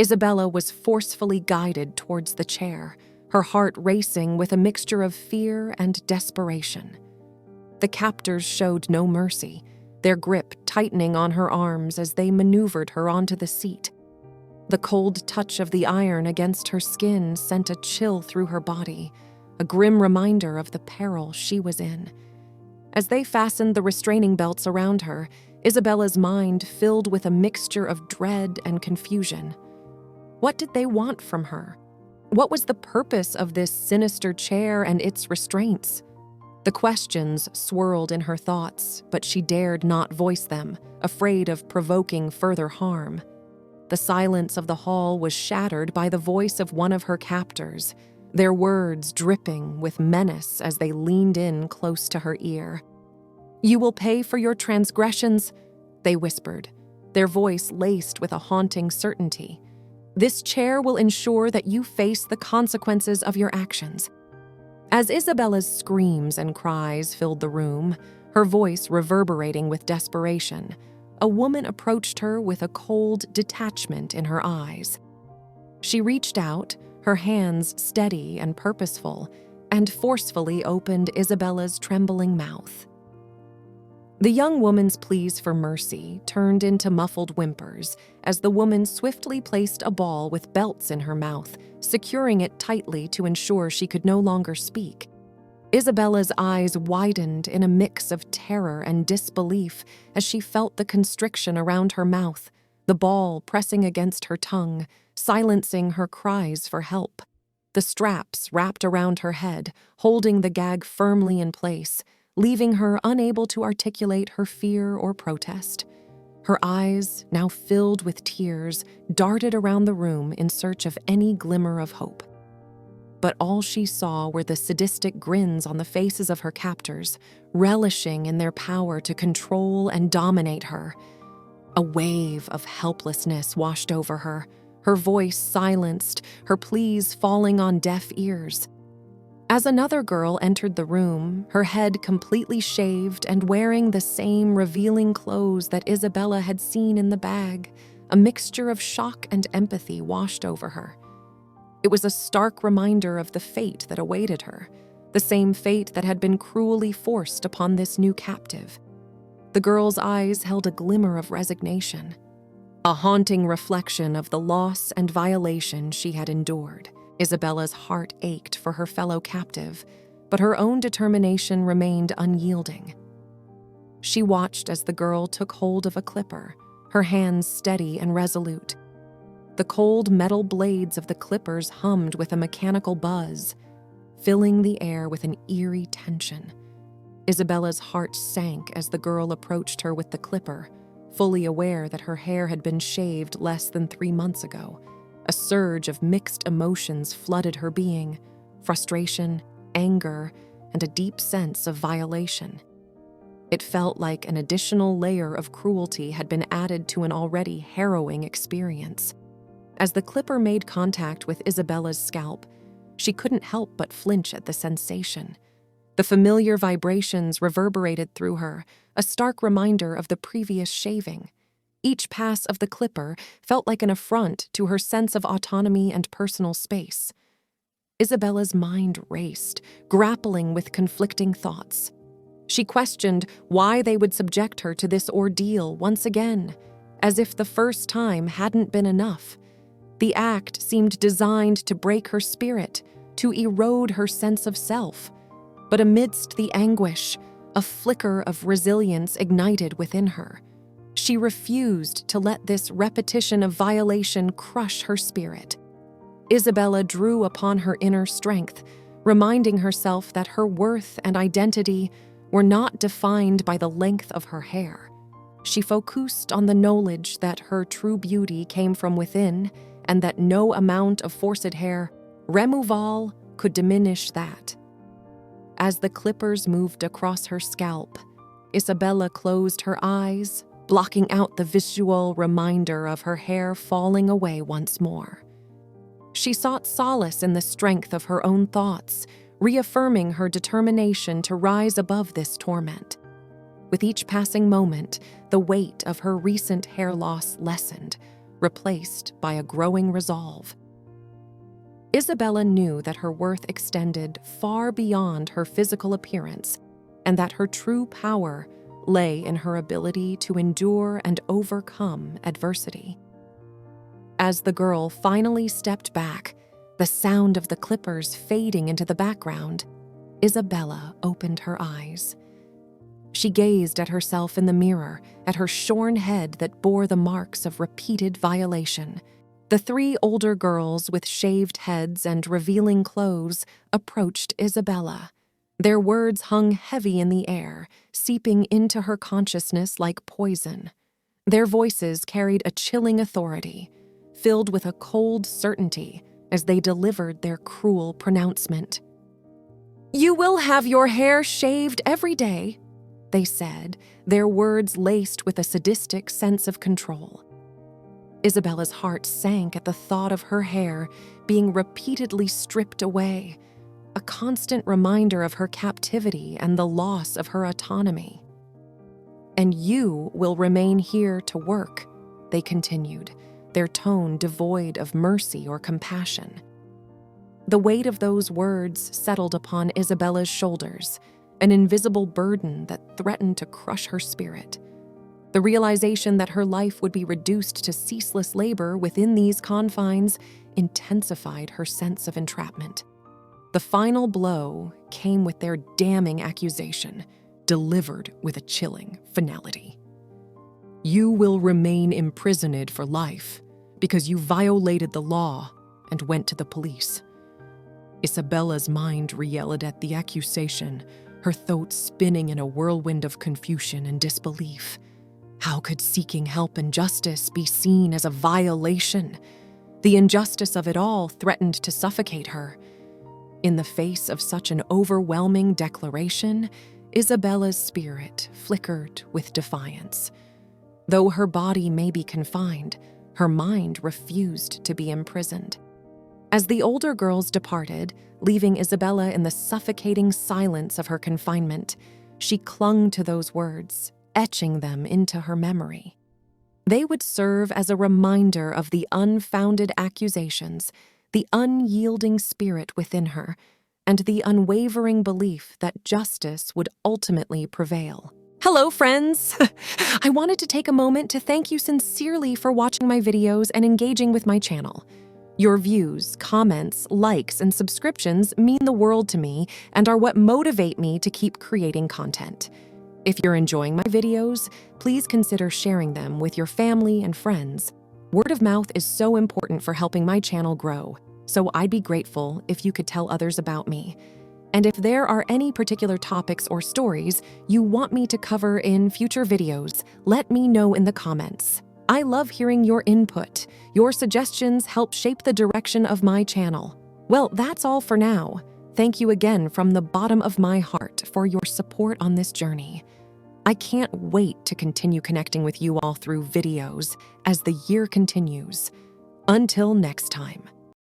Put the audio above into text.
Isabella was forcefully guided towards the chair, her heart racing with a mixture of fear and desperation. The captors showed no mercy, their grip tightening on her arms as they maneuvered her onto the seat. The cold touch of the iron against her skin sent a chill through her body, a grim reminder of the peril she was in. As they fastened the restraining belts around her, Isabella's mind filled with a mixture of dread and confusion. What did they want from her? What was the purpose of this sinister chair and its restraints? The questions swirled in her thoughts, but she dared not voice them, afraid of provoking further harm. The silence of the hall was shattered by the voice of one of her captors, their words dripping with menace as they leaned in close to her ear. "You will pay for your transgressions," they whispered, their voice laced with a haunting certainty. "This chair will ensure that you face the consequences of your actions." As Isabella's screams and cries filled the room, her voice reverberating with desperation, a woman approached her with a cold detachment in her eyes. She reached out, her hands steady and purposeful, and forcefully opened Isabella's trembling mouth. The young woman's pleas for mercy turned into muffled whimpers as the woman swiftly placed a ball with belts in her mouth, securing it tightly to ensure she could no longer speak. Isabella's eyes widened in a mix of terror and disbelief as she felt the constriction around her mouth, the ball pressing against her tongue, silencing her cries for help. The straps wrapped around her head, holding the gag firmly in place, leaving her unable to articulate her fear or protest. Her eyes, now filled with tears, darted around the room in search of any glimmer of hope. But all she saw were the sadistic grins on the faces of her captors, relishing in their power to control and dominate her. A wave of helplessness washed over her, her voice silenced, her pleas falling on deaf ears. As another girl entered the room, her head completely shaved and wearing the same revealing clothes that Isabella had seen in the bag, a mixture of shock and empathy washed over her. It was a stark reminder of the fate that awaited her, the same fate that had been cruelly forced upon this new captive. The girl's eyes held a glimmer of resignation, a haunting reflection of the loss and violation she had endured. Isabella's heart ached for her fellow captive, but her own determination remained unyielding. She watched as the girl took hold of a clipper, her hands steady and resolute. The cold metal blades of the clippers hummed with a mechanical buzz, filling the air with an eerie tension. Isabella's heart sank as the girl approached her with the clipper, fully aware that her hair had been shaved less than 3 months ago. A surge of mixed emotions flooded her being: frustration, anger, and a deep sense of violation. It felt like an additional layer of cruelty had been added to an already harrowing experience. As the clipper made contact with Isabella's scalp, she couldn't help but flinch at the sensation. The familiar vibrations reverberated through her, a stark reminder of the previous shaving. Each pass of the clipper felt like an affront to her sense of autonomy and personal space. Isabella's mind raced, grappling with conflicting thoughts. She questioned why they would subject her to this ordeal once again, as if the first time hadn't been enough. The act seemed designed to break her spirit, to erode her sense of self. But amidst the anguish, a flicker of resilience ignited within her. She refused to let this repetition of violation crush her spirit. Isabella drew upon her inner strength, reminding herself that her worth and identity were not defined by the length of her hair. She focused on the knowledge that her true beauty came from within and that no amount of forced hair, removal, could diminish that. As the clippers moved across her scalp, Isabella closed her eyes, blocking out the visual reminder of her hair falling away once more. She sought solace in the strength of her own thoughts, reaffirming her determination to rise above this torment. With each passing moment, the weight of her recent hair loss lessened, replaced by a growing resolve. Isabella knew that her worth extended far beyond her physical appearance and that her true power lay in her ability to endure and overcome adversity. As the girl finally stepped back, the sound of the clippers fading into the background, Isabella opened her eyes. She gazed at herself in the mirror, at her shorn head that bore the marks of repeated violation. The three older girls with shaved heads and revealing clothes approached Isabella. Their words hung heavy in the air, seeping into her consciousness like poison. Their voices carried a chilling authority, filled with a cold certainty as they delivered their cruel pronouncement. "You will have your hair shaved every day," they said, their words laced with a sadistic sense of control. Isabella's heart sank at the thought of her hair being repeatedly stripped away, a constant reminder of her captivity and the loss of her autonomy. "And you will remain here to work," they continued, their tone devoid of mercy or compassion. The weight of those words settled upon Isabella's shoulders, an invisible burden that threatened to crush her spirit. The realization that her life would be reduced to ceaseless labor within these confines intensified her sense of entrapment. The final blow came with their damning accusation, delivered with a chilling finality. "You will remain imprisoned for life because you violated the law and went to the police." Isabella's mind reeled at the accusation, her thoughts spinning in a whirlwind of confusion and disbelief. How could seeking help and justice be seen as a violation? The injustice of it all threatened to suffocate her. In the face of such an overwhelming declaration, Isabella's spirit flickered with defiance. Though her body may be confined, her mind refused to be imprisoned. As the older girls departed, leaving Isabella in the suffocating silence of her confinement, she clung to those words, etching them into her memory. They would serve as a reminder of the unfounded accusations, the unyielding spirit within her, and the unwavering belief that justice would ultimately prevail. Hello, friends! I wanted to take a moment to thank you sincerely for watching my videos and engaging with my channel. Your views, comments, likes, and subscriptions mean the world to me and are what motivate me to keep creating content. If you're enjoying my videos, please consider sharing them with your family and friends. Word of mouth is so important for helping my channel grow, so I'd be grateful if you could tell others about me. And if there are any particular topics or stories you want me to cover in future videos, let me know in the comments. I love hearing your input. Your suggestions help shape the direction of my channel. Well, that's all for now. Thank you again from the bottom of my heart for your support on this journey. I can't wait to continue connecting with you all through videos as the year continues. Until next time.